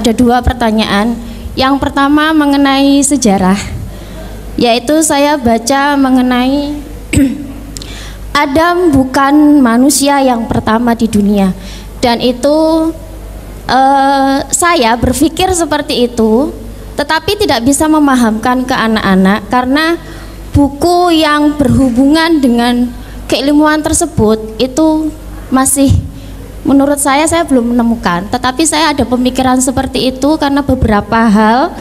ada dua pertanyaan. Yang pertama mengenai sejarah, yaitu saya baca mengenai Adam bukan manusia yang pertama di dunia, dan itu saya berpikir seperti itu, tetapi tidak bisa memahamkan ke anak-anak karena buku yang berhubungan dengan keilmuan tersebut itu masih, menurut saya belum menemukan. Tetapi saya ada pemikiran seperti itu karena beberapa hal.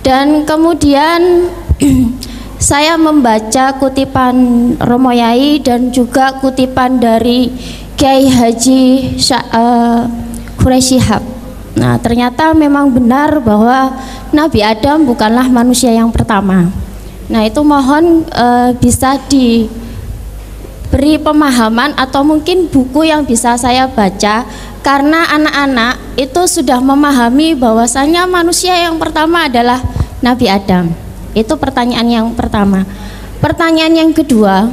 Dan kemudian saya membaca kutipan Romo Yai dan juga kutipan dari Kiai Haji Quraisy Shihab. Nah, ternyata memang benar bahwa Nabi Adam bukanlah manusia yang pertama. Nah, itu mohon bisa diberi pemahaman atau mungkin buku yang bisa saya baca, karena anak-anak itu sudah memahami bahwasanya manusia yang pertama adalah Nabi Adam. Itu pertanyaan yang pertama. Pertanyaan yang kedua,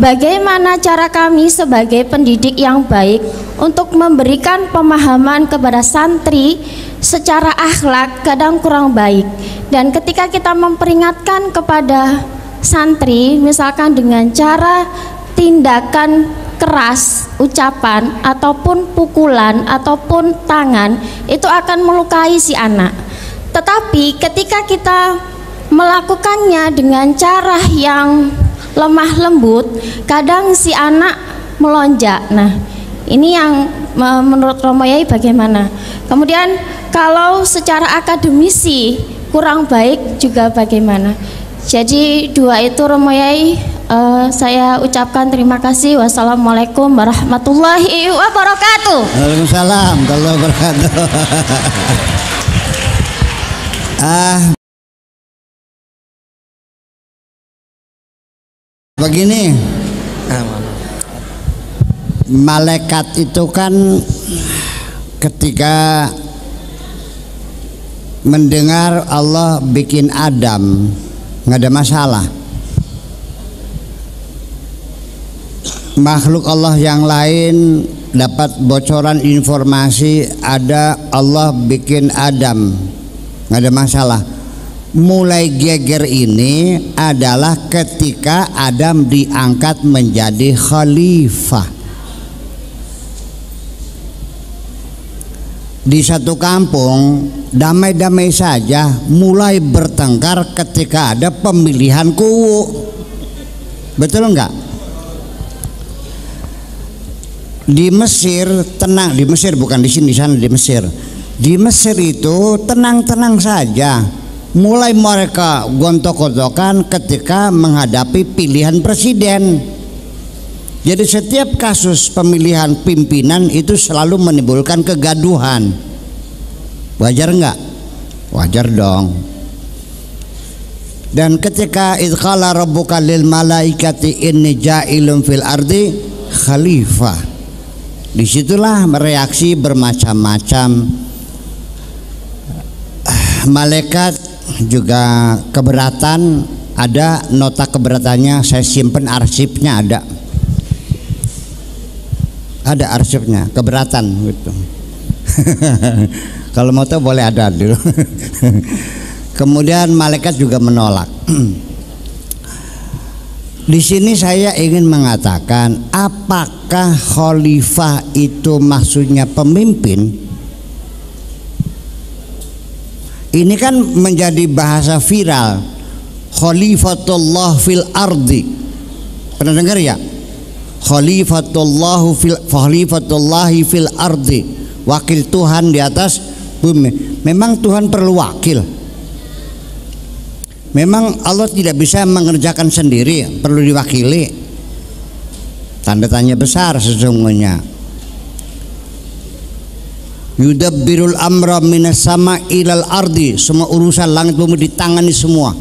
bagaimana cara kami sebagai pendidik yang baik untuk memberikan pemahaman kepada santri secara akhlak kadang kurang baik, dan ketika kita memperingatkan kepada santri misalkan dengan cara tindakan keras, ucapan ataupun pukulan ataupun tangan, itu akan melukai si anak. Tetapi ketika kita melakukannya dengan cara yang lemah lembut, kadang si anak melonjak. Nah, ini yang menurut Romo Yai bagaimana? Kemudian kalau secara akademisi kurang baik juga bagaimana? Jadi dua itu Romo Yai, saya ucapkan terima kasih. Wassalamualaikum warahmatullahi wabarakatuh. Waalaikumsalam warahmatullahi wabarakatuh. Begini, malaikat itu kan ketika mendengar Allah bikin Adam nggak ada masalah. Makhluk Allah yang lain dapat bocoran informasi ada Allah bikin Adam, nggak ada masalah. Mulai geger ini adalah ketika Adam diangkat menjadi khalifah. Di satu kampung damai-damai saja, mulai bertengkar ketika ada pemilihan kuwu. Betul enggak? Di Mesir tenang, di Mesir bukan di sini, di sana, di Mesir. Di Mesir itu tenang-tenang saja. Mulai mereka gontok-gontokan ketika menghadapi pilihan presiden. Jadi setiap kasus pemilihan pimpinan itu selalu menimbulkan kegaduhan. Wajar enggak? Wajar dong. Dan ketika idqala rabbuka lil malaikati inni ja'ilun fil ardi khalifah, disitulah mereaksi bermacam-macam. Malaikat juga keberatan, ada nota keberatannya, saya simpen arsipnya, ada arsipnya keberatan gitu. Kalau mau tahu boleh ada dulu. Kemudian malaikat juga menolak. Di sini saya ingin mengatakan, apakah khalifah itu maksudnya pemimpin? Ini kan menjadi bahasa viral, khalifatullah fil ardi. Pernah dengar ya? Khalifatullahi fil ardi, wakil Tuhan di atas bumi. Memang Tuhan perlu wakil? Memang Allah tidak bisa mengerjakan sendiri, perlu diwakili? Tanda tanya besar sesungguhnya. Yudabbirul amra minas sama ilal ardi, semua urusan langit bumi ditangani semua.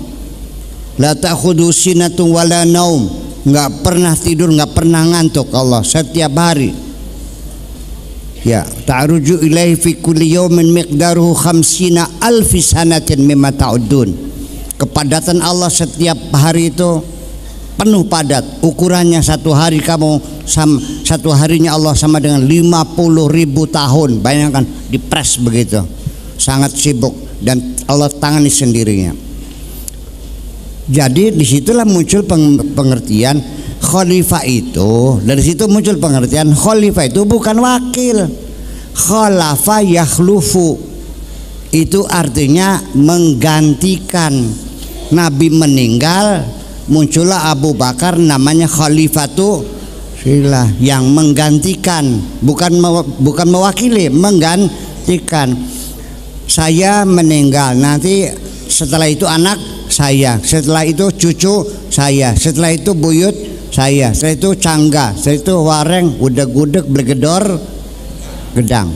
La ta'khudhu sinatun wala naum, nggak pernah tidur, nggak pernah ngantuk Allah setiap hari. Ya, ta'ruju ilaihi fi kulli yawmin miqdaruhu khamsina alfi sanatin mimma ta'udun. Kepadatan Allah setiap hari itu penuh padat, ukurannya satu hari kamu satu harinya Allah sama dengan 50.000 tahun. Bayangkan dipres begitu, sangat sibuk, dan Allah tangani sendirinya. Jadi disitulah muncul pengertian khalifah itu. Dari situ muncul pengertian khalifah itu bukan wakil. Khalafa yakhlufu, itu artinya menggantikan. Nabi meninggal, muncullah Abu Bakar, namanya khalifatu silah, yang menggantikan, bukan mewakili, menggantikan. Saya meninggal, nanti setelah itu anak saya, setelah itu cucu saya, setelah itu buyut saya, setelah itu cangga, setelah itu wareng, udeg-udeg, blegedor, gedang.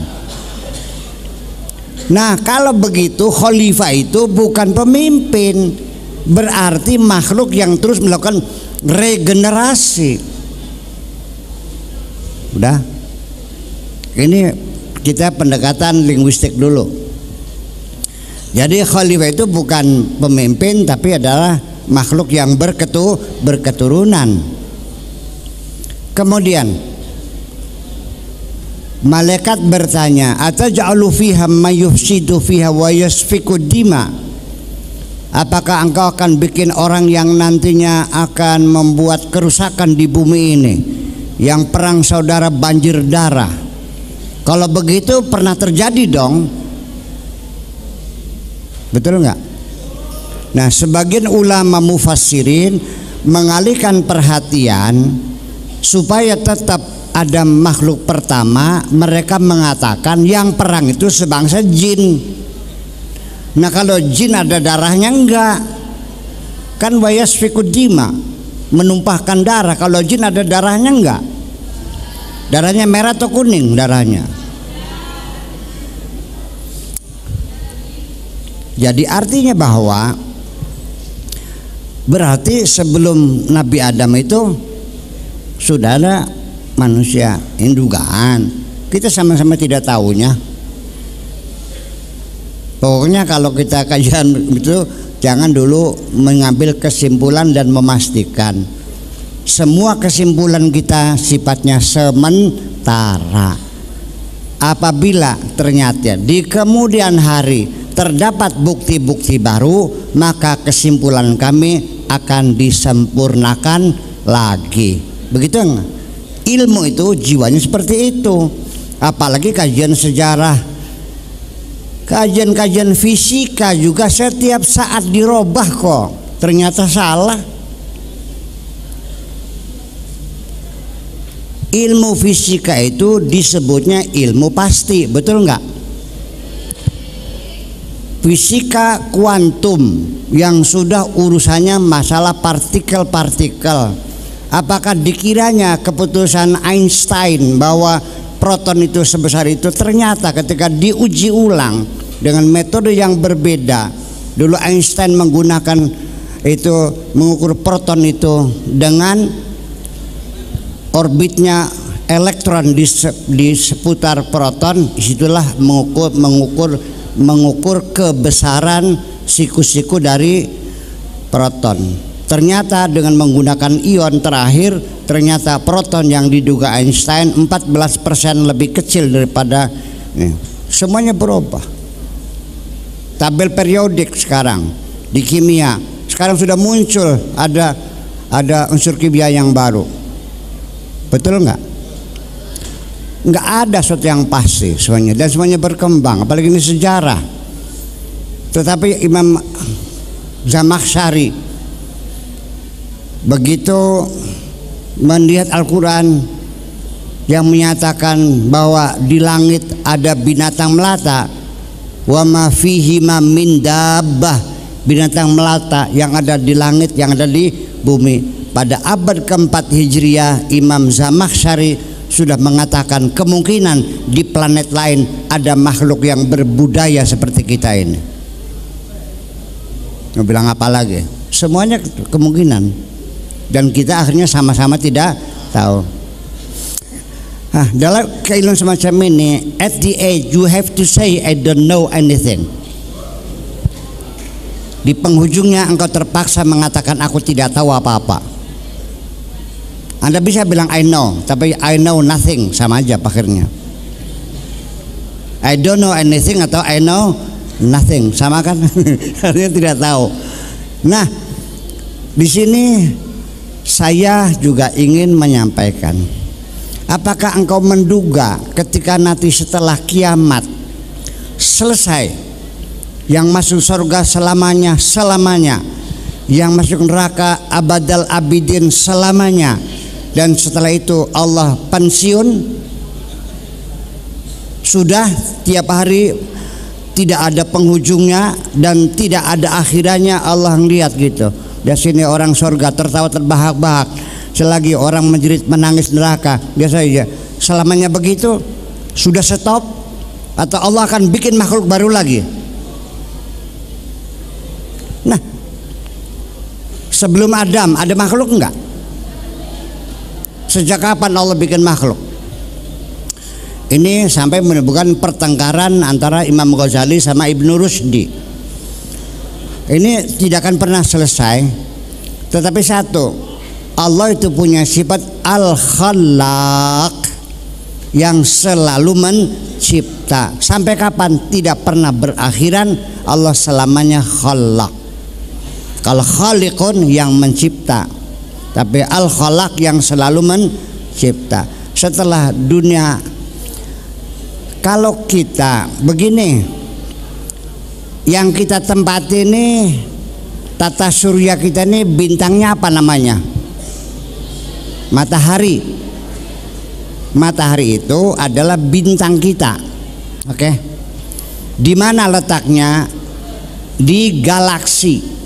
Nah, kalau begitu khalifah itu bukan pemimpin, berarti makhluk yang terus melakukan regenerasi. Udah, ini kita pendekatan linguistik dulu. Jadi khalifah itu bukan pemimpin, tapi adalah makhluk yang berketurunan. Kemudian malaikat bertanya, ataj'alu fiha may yufsidu fiha wa yasfiku dima, apakah engkau akan bikin orang yang nantinya akan membuat kerusakan di bumi ini, yang perang saudara banjir darah? Kalau begitu pernah terjadi dong, betul nggak? Nah, sebagian ulama mufassirin mengalihkan perhatian supaya tetap ada makhluk pertama. Mereka mengatakan yang perang itu sebangsa jin. Nah, kalau jin ada darahnya enggak, kan wayasfiku dima, menumpahkan darah. Kalau jin ada darahnya enggak? Darahnya merah atau kuning darahnya? Jadi artinya bahwa berarti sebelum Nabi Adam itu sudah ada manusia. Ini dugaan, kita sama-sama tidak tahunya. Pokoknya kalau kita kajian itu jangan dulu mengambil kesimpulan dan memastikan. Semua kesimpulan kita sifatnya sementara. Apabila ternyata di kemudian hari terdapat bukti-bukti baru, maka kesimpulan kami akan disempurnakan lagi. Begitu enggak? Ilmu itu jiwanya seperti itu. Apalagi kajian sejarah, kajian fisika juga setiap saat dirubah kok. Ternyata salah. Ilmu fisika itu disebutnya ilmu pasti, betul enggak? Fisika kuantum yang sudah urusannya masalah partikel-partikel. Apakah dikiranya keputusan Einstein bahwa proton itu sebesar itu, ternyata ketika diuji ulang dengan metode yang berbeda. Dulu Einstein menggunakan itu, mengukur proton itu dengan orbitnya elektron di seputar proton. Disitulah mengukur kebesaran siku-siku dari proton. Ternyata dengan menggunakan ion terakhir, ternyata proton yang diduga Einstein 14% lebih kecil daripada ini. Semuanya berubah. Tabel periodik sekarang di kimia sekarang sudah muncul, ada unsur kimia yang baru. Betul nggak? Nggak ada sesuatu yang pasti semuanya, dan semuanya berkembang. Apalagi ini sejarah. Tetapi Imam Zamakhsyari begitu melihat Al-Quran yang menyatakan bahwa di langit ada binatang melata, wa ma fihi ma min dabbah, binatang melata yang ada di langit, yang ada di bumi. Pada abad keempat Hijriah, Imam Zamakhsyari sudah mengatakan kemungkinan di planet lain ada makhluk yang berbudaya seperti kita ini. Mau bilang apa lagi? Semuanya kemungkinan. Dan kita akhirnya sama-sama tidak tahu. Dalam keilmuan semacam ini, at the end you have to say I don't know anything. Di penghujungnya engkau terpaksa mengatakan aku tidak tahu apa-apa. Anda bisa bilang I know, tapi I know nothing sama aja akhirnya. I don't know anything atau I know nothing sama kan? Artinya tidak tahu. Nah, di sini saya juga ingin menyampaikan, apakah engkau menduga ketika nanti setelah kiamat selesai, yang masuk surga selamanya, yang masuk neraka abadal abidin selamanya, dan setelah itu Allah pensiun, sudah tiap hari tidak ada penghujungnya dan tidak ada akhirannya, Allah ngeliat gitu. Di sini orang surga tertawa terbahak-bahak, selagi orang menjerit menangis neraka, biasa aja. Selamanya begitu, sudah stop, atau Allah akan bikin makhluk baru lagi. Nah, sebelum Adam ada makhluk enggak? Sejak kapan Allah bikin makhluk? Ini sampai menimbulkan pertengkaran antara Imam Ghazali sama Ibnu Rusdi. Ini tidak akan pernah selesai. Tetapi satu, Allah itu punya sifat Al-Khallaq, yang selalu mencipta. Sampai kapan? Tidak pernah berakhiran. Allah selamanya Khallaq. Kalau Khaliqun yang mencipta, tapi Al-Khalaq yang selalu mencipta. Setelah dunia, kalau kita begini, yang kita tempati ini, tata surya kita ini bintangnya apa namanya? Matahari. Matahari itu adalah bintang kita. Oke. Di mana letaknya? Di galaksi.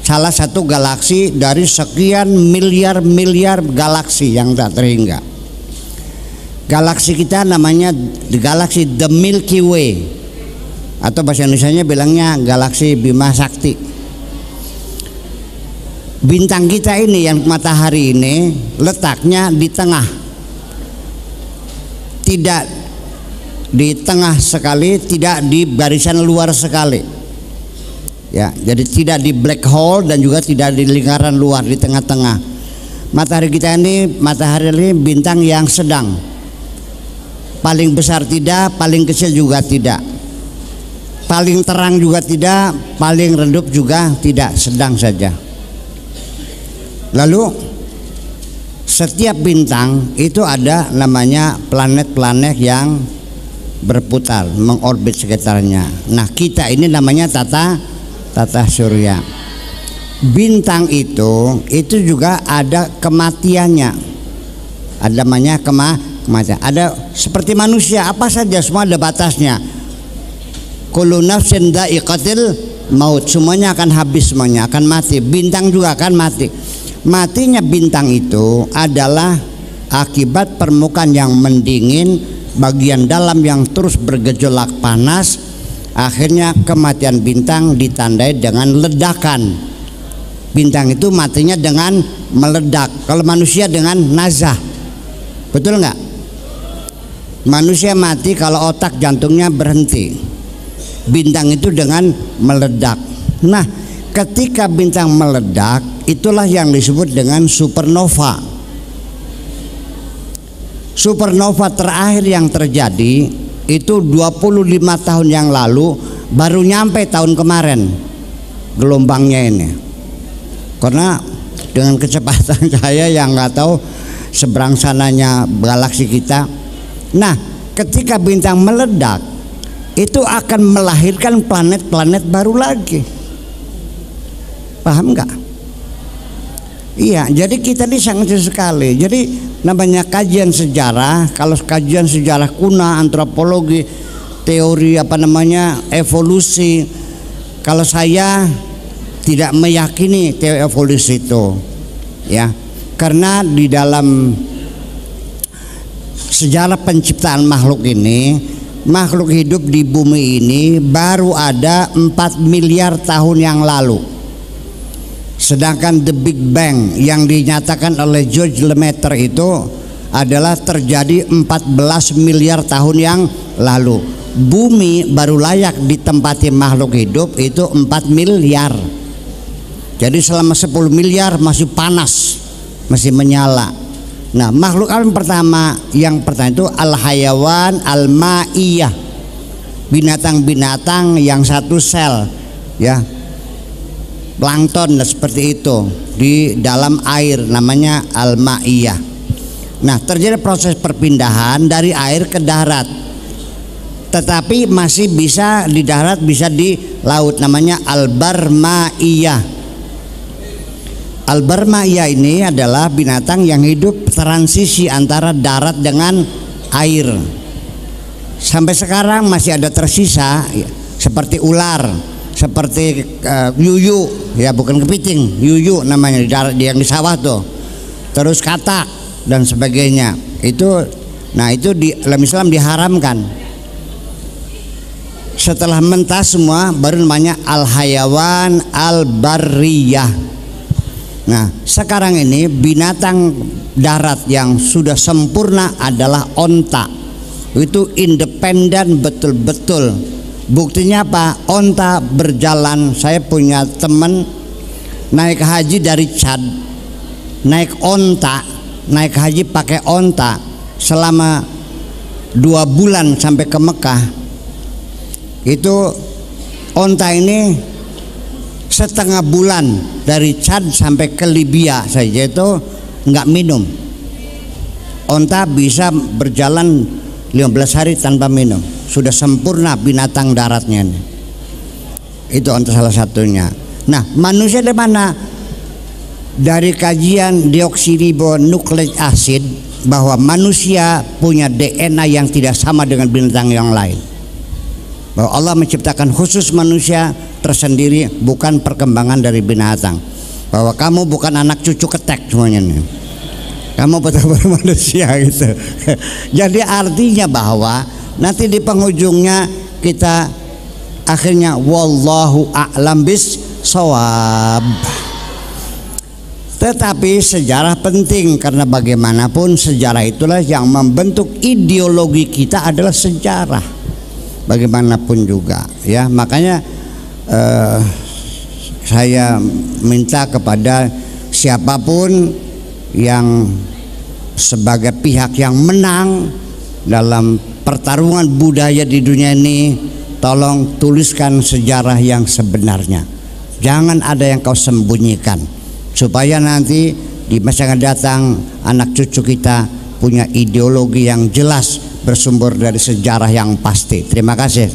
Salah satu galaksi dari sekian miliar galaksi yang tak terhingga. Galaksi kita namanya galaksi The Milky Way, atau bahasa Indonesianya bilangnya galaksi Bima Sakti. Bintang kita ini yang matahari ini letaknya di tengah, tidak di tengah sekali, tidak di barisan luar sekali. Ya, jadi tidak di black hole dan juga tidak di lingkaran luar, di tengah-tengah. Matahari kita ini, matahari ini bintang yang sedang. Paling besar tidak, paling kecil juga tidak. Paling terang juga tidak, paling redup juga tidak, sedang saja. Lalu setiap bintang itu ada namanya planet-planet yang berputar, mengorbit sekitarnya. Nah, kita ini namanya tata surya. Bintang itu juga ada kematiannya, ada namanya kematian. Ada seperti manusia, apa saja semua ada batasnya. Kullu nafsin dha'iqatil maut, semuanya akan habis, semuanya akan mati. Bintang juga akan mati. Matinya bintang itu adalah akibat permukaan yang mendingin, bagian dalam yang terus bergejolak panas. Akhirnya kematian bintang ditandai dengan ledakan. Bintang itu matinya dengan meledak. Kalau manusia dengan nazah. Betul nggak? Manusia mati kalau otak jantungnya berhenti. Bintang itu dengan meledak. Nah, ketika bintang meledak, itulah yang disebut dengan supernova. Supernova terakhir yang terjadi itu 25 tahun yang lalu, baru nyampe tahun kemarin gelombangnya ini. Karena dengan kecepatan saya yang nggak tahu seberang sananya galaksi kita. Nah, ketika bintang meledak, itu akan melahirkan planet-planet baru lagi. Paham nggak? Iya, jadi kita ini sangat sekali. Jadi namanya kajian sejarah, kalau kajian sejarah kuno, antropologi, teori evolusi, kalau saya tidak meyakini teori evolusi itu, ya, karena di dalam sejarah penciptaan makhluk ini, makhluk hidup di bumi ini baru ada 4 miliar tahun yang lalu. Sedangkan The Big Bang yang dinyatakan oleh George Lemaitre itu adalah terjadi 14 miliar tahun yang lalu. Bumi baru layak ditempati makhluk hidup itu 4 miliar. Jadi selama 10 miliar masih panas, masih menyala. Nah, makhluk alam pertama yang pertama itu al-hayawan al-ma'iyah, binatang-binatang yang satu sel, ya, plankton seperti itu di dalam air, namanya al-ma'iyah. Nah, terjadi proses perpindahan dari air ke darat, tetapi masih bisa di darat, bisa di laut, namanya al-barma'iyah. Al-barma'iyah ini adalah binatang yang hidup transisi antara darat dengan air. Sampai sekarang masih ada tersisa, seperti ular, seperti yuyu, ya bukan kepiting, yuyu namanya di darat, yang di sawah tuh. Terus katak dan sebagainya. Itu, nah itu di dalam Islam diharamkan. Setelah mentas semua baru namanya al-hayawan al-barriyah. Nah, sekarang ini binatang darat yang sudah sempurna adalah onta. Itu independen betul-betul. Buktinya apa? Onta berjalan. Saya punya teman naik haji dari Chad, naik onta, naik haji pakai onta selama 2 bulan sampai ke Mekah. Itu onta ini setengah bulan dari Chad sampai ke Libya saja itu nggak minum. Onta bisa berjalan 15 hari tanpa minum. Sudah sempurna binatang daratnya ini. Itu onta salah satunya. Nah, manusia dari mana? Dari kajian deoksiribonukleik asid, bahwa manusia punya DNA yang tidak sama dengan binatang yang lain. Bahwa Allah menciptakan khusus manusia tersendiri, bukan perkembangan dari binatang. Bahwa kamu bukan anak cucu ketek semuanya nih. Kamu betul-betul manusia gitu. Jadi artinya bahwa nanti di penghujungnya kita akhirnya wallahu a'lam bis-shawab. Tetapi sejarah penting, karena bagaimanapun sejarah itulah yang membentuk ideologi kita, adalah sejarah. Bagaimanapun juga, ya, makanya saya minta kepada siapapun yang sebagai pihak yang menang dalam pertarungan budaya di dunia ini, tolong tuliskan sejarah yang sebenarnya. Jangan ada yang kau sembunyikan, supaya nanti di masa yang akan datang anak cucu kita punya ideologi yang jelas bersumber dari sejarah yang pasti. Terima kasih.